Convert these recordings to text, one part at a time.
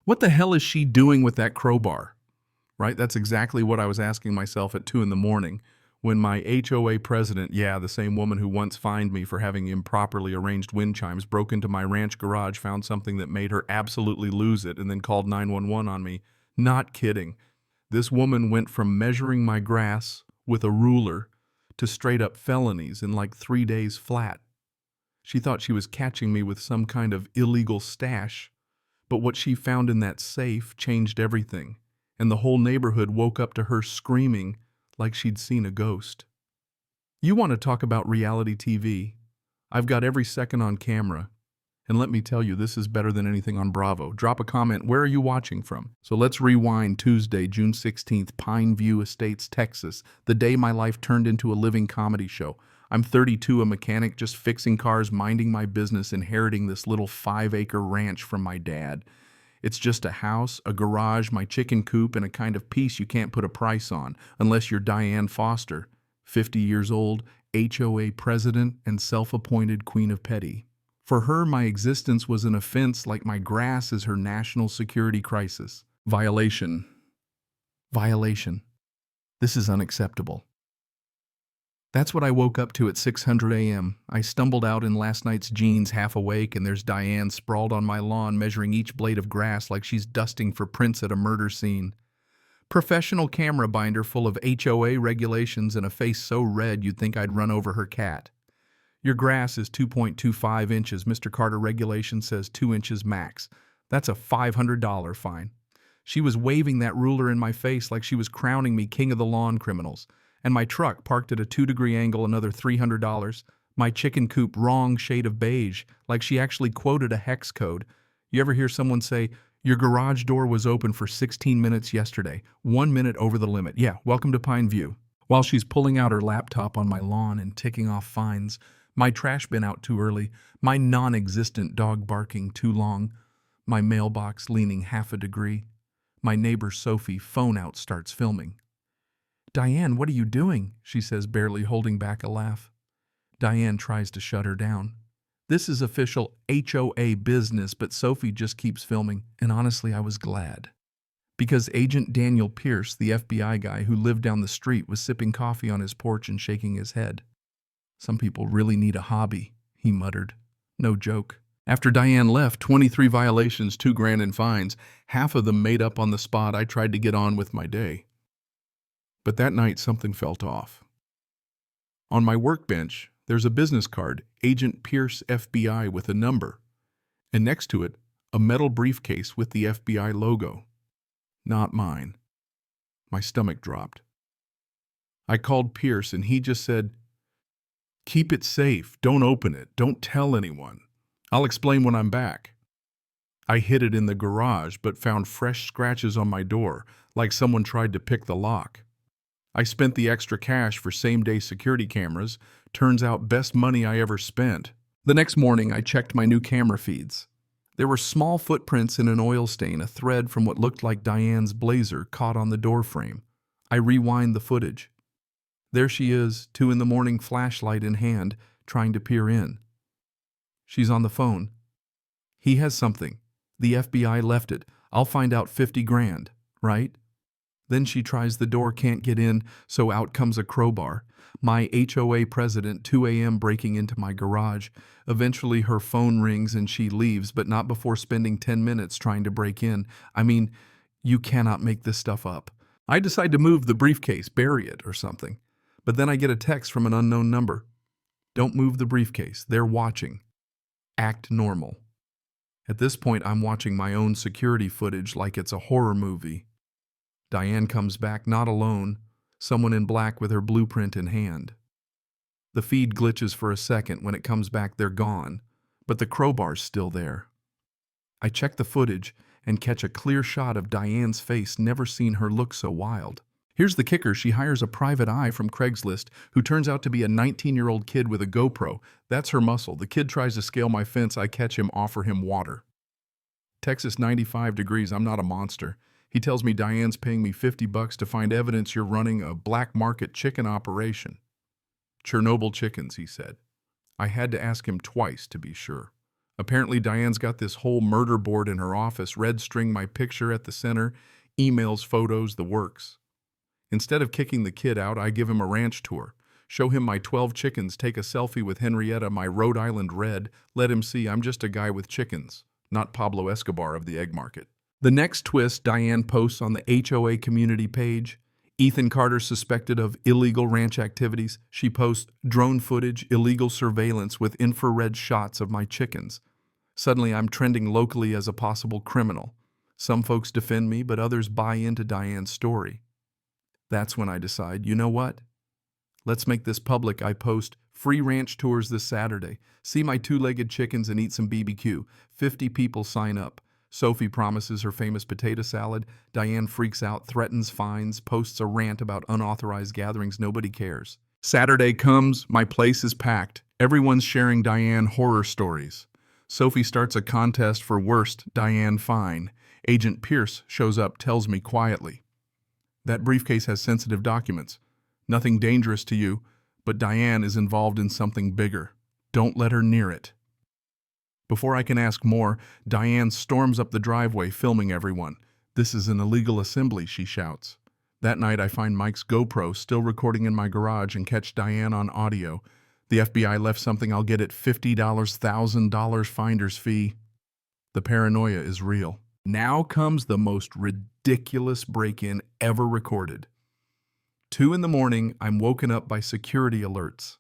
What the hell is she doing with that crowbar? Right? That's exactly what I was asking myself at 2 in the morning when my HOA president, yeah, the same woman who once fined me for having improperly arranged wind chimes, broke into my ranch garage, found something that made her absolutely lose it, and then called 911 on me. Not kidding. This woman went from measuring my grass with a ruler to straight up felonies in like 3 days flat. She thought she was catching me with some kind of illegal stash, but what she found in that safe changed everything, and the whole neighborhood woke up to her screaming like she'd seen a ghost. You want to talk about reality TV? I've got every second on camera. And let me tell you, this is better than anything on Bravo. Drop a comment. Where are you watching from? So let's rewind Tuesday, June 16th, Pine View Estates, Texas, the day my life turned into a living comedy show. I'm 32, a mechanic, just fixing cars, minding my business, inheriting this little 5-acre ranch from my dad. It's just a house, a garage, my chicken coop, and a kind of peace you can't put a price on, unless you're Diane Foster, 50 years old, HOA president, and self-appointed queen of petty. For her, my existence was an offense like my grass is her national security crisis. Violation. Violation. This is unacceptable. That's what I woke up to at 6:00 a.m. I stumbled out in last night's jeans, half awake, and there's Diane sprawled on my lawn, measuring each blade of grass like she's dusting for prints at a murder scene. Professional camera binder full of HOA regulations and a face so red you'd think I'd run over her cat. Your grass is 2.25 inches. Mr. Carter regulation says 2 inches max. That's a $500 fine. She was waving that ruler in my face like she was crowning me king of the lawn criminals. And my truck parked at a 2-degree angle, another $300. My chicken coop, wrong shade of beige, like she actually quoted a hex code. You ever hear someone say, your garage door was open for 16 minutes yesterday, 1 minute over the limit. Yeah, welcome to Pine View. While she's pulling out her laptop on my lawn and ticking off fines, my trash bin out too early, my non-existent dog barking too long, my mailbox leaning half a degree, my neighbor Sophie phone out starts filming. Diane, what are you doing? She says, barely holding back a laugh. Diane tries to shut her down. This is official HOA business, but Sophie just keeps filming, and honestly, I was glad. Because Agent Daniel Pierce, the FBI guy who lived down the street, was sipping coffee on his porch and shaking his head. Some people really need a hobby, he muttered. No joke. After Diane left, 23 violations, $2,000 in fines, half of them made up on the spot. I tried to get on with my day. But that night, something felt off. On my workbench, there's a business card, Agent Pierce FBI with a number, and next to it, a metal briefcase with the FBI logo. Not mine. My stomach dropped. I called Pierce and he just said, keep it safe, don't open it, don't tell anyone. I'll explain when I'm back. I hid it in the garage but found fresh scratches on my door, like someone tried to pick the lock. I spent the extra cash for same-day security cameras. Turns out best money I ever spent. The next morning, I checked my new camera feeds. There were small footprints in an oil stain, a thread from what looked like Diane's blazer caught on the door frame. I rewind the footage. There she is, 2 in the morning, flashlight in hand, trying to peer in. She's on the phone. He has something. The FBI left it. I'll find out $50,000, right? Then she tries the door, can't get in, so out comes a crowbar. My HOA president, 2 a.m. breaking into my garage. Eventually her phone rings and she leaves, but not before spending 10 minutes trying to break in. I mean, you cannot make this stuff up. I decide to move the briefcase, bury it or something. But then I get a text from an unknown number. Don't move the briefcase. They're watching. Act normal. At this point, I'm watching my own security footage like it's a horror movie. Diane comes back, not alone, someone in black with her blueprint in hand. The feed glitches for a second. When it comes back, they're gone, but the crowbar's still there. I check the footage and catch a clear shot of Diane's face. Never seen her look so wild. Here's the kicker. She hires a private eye from Craigslist who turns out to be a 19-year-old kid with a GoPro. That's her muscle. The kid tries to scale my fence. I catch him, offer him water. Texas, 95 degrees. I'm not a monster. He tells me Diane's paying me $50 to find evidence you're running a black market chicken operation. Chernobyl chickens, he said. I had to ask him twice to be sure. Apparently, Diane's got this whole murder board in her office, red string my picture at the center, emails, photos, the works. Instead of kicking the kid out, I give him a ranch tour. Show him my 12 chickens, take a selfie with Henrietta, my Rhode Island red, let him see I'm just a guy with chickens, not Pablo Escobar of the egg market. The next twist, Diane posts on the HOA community page. Ethan Carter suspected of illegal ranch activities. She posts drone footage, illegal surveillance with infrared shots of my chickens. Suddenly, I'm trending locally as a possible criminal. Some folks defend me, but others buy into Diane's story. That's when I decide, you know what? Let's make this public. I post free ranch tours this Saturday. See my two-legged chickens and eat some BBQ. 50 people sign up. Sophie promises her famous potato salad. Diane freaks out, threatens fines, posts a rant about unauthorized gatherings. Nobody cares. Saturday comes, my place is packed. Everyone's sharing Diane horror stories. Sophie starts a contest for worst Diane fine. Agent Pierce shows up, tells me quietly, "That briefcase has sensitive documents. Nothing dangerous to you, but Diane is involved in something bigger. Don't let her near it." Before I can ask more, Diane storms up the driveway, filming everyone. "This is an illegal assembly," she shouts. That night, I find Mike's GoPro still recording in my garage and catch Diane on audio. The FBI left something I'll get at $50, $1,000 finder's fee. The paranoia is real. Now comes the most ridiculous break-in ever recorded. 2 in the morning, I'm woken up by security alerts.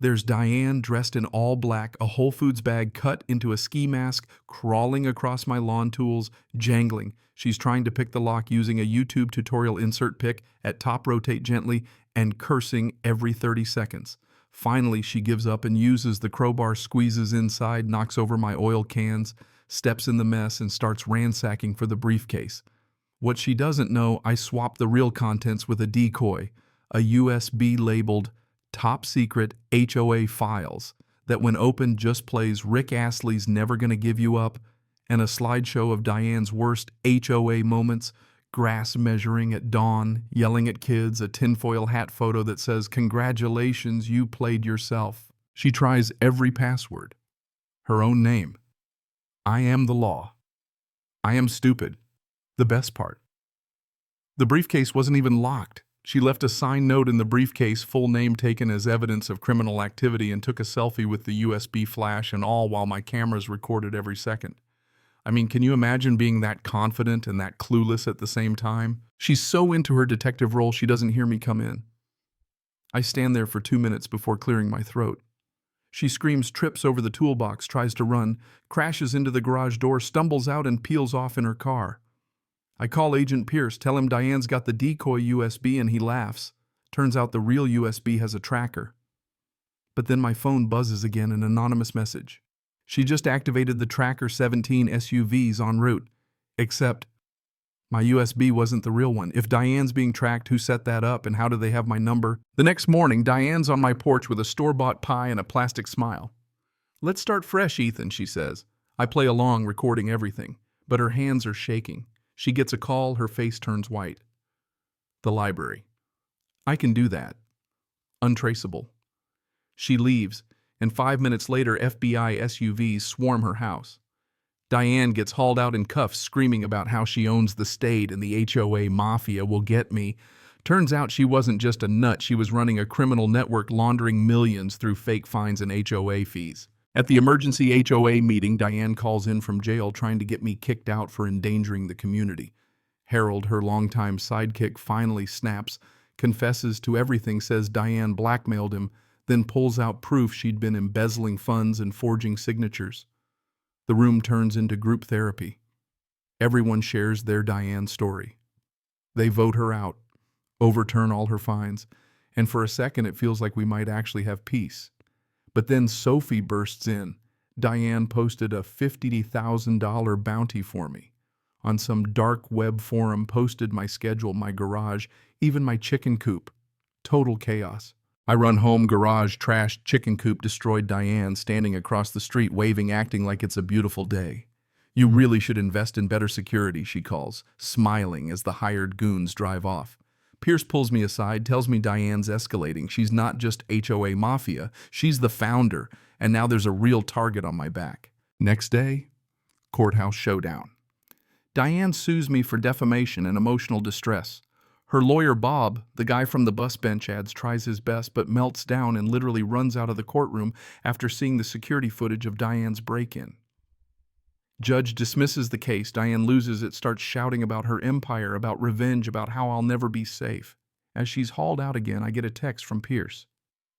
There's Diane dressed in all black, a Whole Foods bag cut into a ski mask, crawling across my lawn tools, jangling. She's trying to pick the lock using a YouTube tutorial insert pick at top rotate gently and cursing every 30 seconds. Finally, she gives up and uses the crowbar, squeezes inside, knocks over my oil cans, steps in the mess, and starts ransacking for the briefcase. What she doesn't know, I swap the real contents with a decoy, a USB labeled Top Secret HOA Files that when opened just plays Rick Astley's Never Gonna Give You Up and a slideshow of Diane's worst HOA moments, grass measuring at dawn, yelling at kids, a tinfoil hat photo that says, "Congratulations, you played yourself." She tries every password. Her own name. I am the law. I am stupid. The best part. The briefcase wasn't even locked. She left a signed note in the briefcase, full name taken as evidence of criminal activity, and took a selfie with the USB flash and all while my cameras recorded every second. I mean, can you imagine being that confident and that clueless at the same time? She's so into her detective role she doesn't hear me come in. I stand there for 2 minutes before clearing my throat. She screams, trips over the toolbox, tries to run, crashes into the garage door, stumbles out and peels off in her car. I call Agent Pierce, tell him Diane's got the decoy USB, and he laughs. Turns out the real USB has a tracker. But then my phone buzzes again, an anonymous message. She just activated the tracker, 17 SUVs en route. Except my USB wasn't the real one. If Diane's being tracked, who set that up and how do they have my number? The next morning, Diane's on my porch with a store-bought pie and a plastic smile. "Let's start fresh, Ethan," she says. I play along, recording everything, but her hands are shaking. She gets a call, her face turns white. The library. I can do that. Untraceable. She leaves, and 5 minutes later, FBI SUVs swarm her house. Diane gets hauled out in cuffs, screaming about how she owns the state and the HOA mafia will get me. Turns out she wasn't just a nut, she was running a criminal network laundering millions through fake fines and HOA fees. At the emergency HOA meeting, Diane calls in from jail trying to get me kicked out for endangering the community. Harold, her longtime sidekick, finally snaps, confesses to everything, says Diane blackmailed him, then pulls out proof she'd been embezzling funds and forging signatures. The room turns into group therapy. Everyone shares their Diane story. They vote her out, overturn all her fines, and for a second it feels like we might actually have peace. But then Sophie bursts in. Diane posted a $50,000 bounty for me. On some dark web forum, posted my schedule, my garage, even my chicken coop. Total chaos. I run home, garage, trashed, chicken coop destroyed, Diane standing across the street waving, acting like it's a beautiful day. "You really should invest in better security," she calls, smiling as the hired goons drive off. Pierce pulls me aside, tells me Diane's escalating. She's not just HOA mafia, she's the founder, and now there's a real target on my back. Next day, courthouse showdown. Diane sues me for defamation and emotional distress. Her lawyer, Bob, the guy from the bus bench ads, tries his best but melts down and literally runs out of the courtroom after seeing the security footage of Diane's break-in. Judge dismisses the case. Diane loses it, starts shouting about her empire, about revenge, about how I'll never be safe. As she's hauled out again, I get a text from Pierce.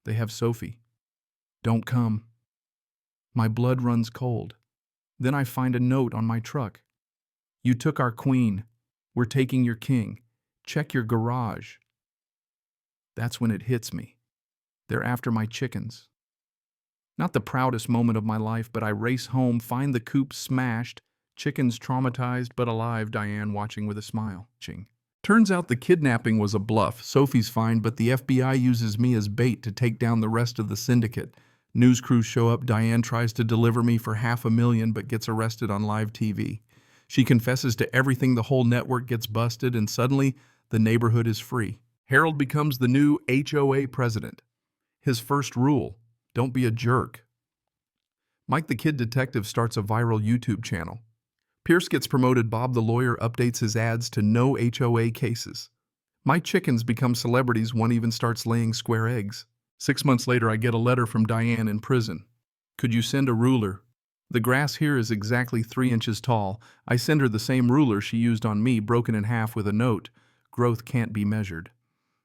They have Sophie. Don't come. My blood runs cold. Then I find a note on my truck. You took our queen. We're taking your king. Check your garage. That's when it hits me. They're after my chickens. Not the proudest moment of my life, but I race home, find the coop smashed, chickens traumatized but alive, Diane watching with a smile. Turns out the kidnapping was a bluff. Sophie's fine, but the FBI uses me as bait to take down the rest of the syndicate. News crews show up. Diane tries to deliver me for $500,000 but gets arrested on live TV. She confesses to everything, the whole network gets busted, and suddenly the neighborhood is free. Harold becomes the new HOA president. His first rule: don't be a jerk. Mike the Kid Detective starts a viral YouTube channel. Pierce gets promoted. Bob the lawyer updates his ads to no HOA cases. My chickens become celebrities. One even starts laying square eggs. 6 months later, I get a letter from Diane in prison. Could you send a ruler? The grass here is exactly 3 inches tall. I send her the same ruler she used on me, broken in half, with a note: growth can't be measured.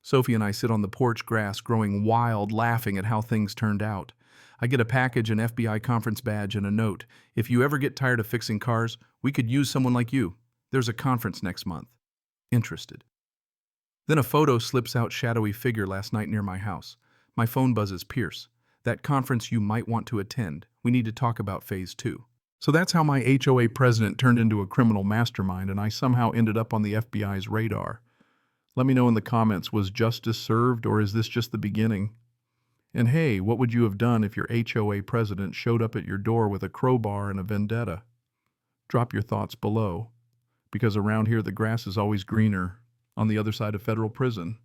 Sophie and I sit on the porch, grass growing wild, laughing at how things turned out. I get a package, an FBI conference badge, and a note. If you ever get tired of fixing cars, we could use someone like you. There's a conference next month. Interested. Then a photo slips out, shadowy figure last night near my house. My phone buzzes. Pierce, that conference you might want to attend. We need to talk about phase 2. So that's how my HOA president turned into a criminal mastermind, and I somehow ended up on the FBI's radar. Let me know in the comments, was justice served, or is this just the beginning? And hey, what would you have done if your HOA president showed up at your door with a crowbar and a vendetta? Drop your thoughts below, because around here the grass is always greener on the other side of federal prison.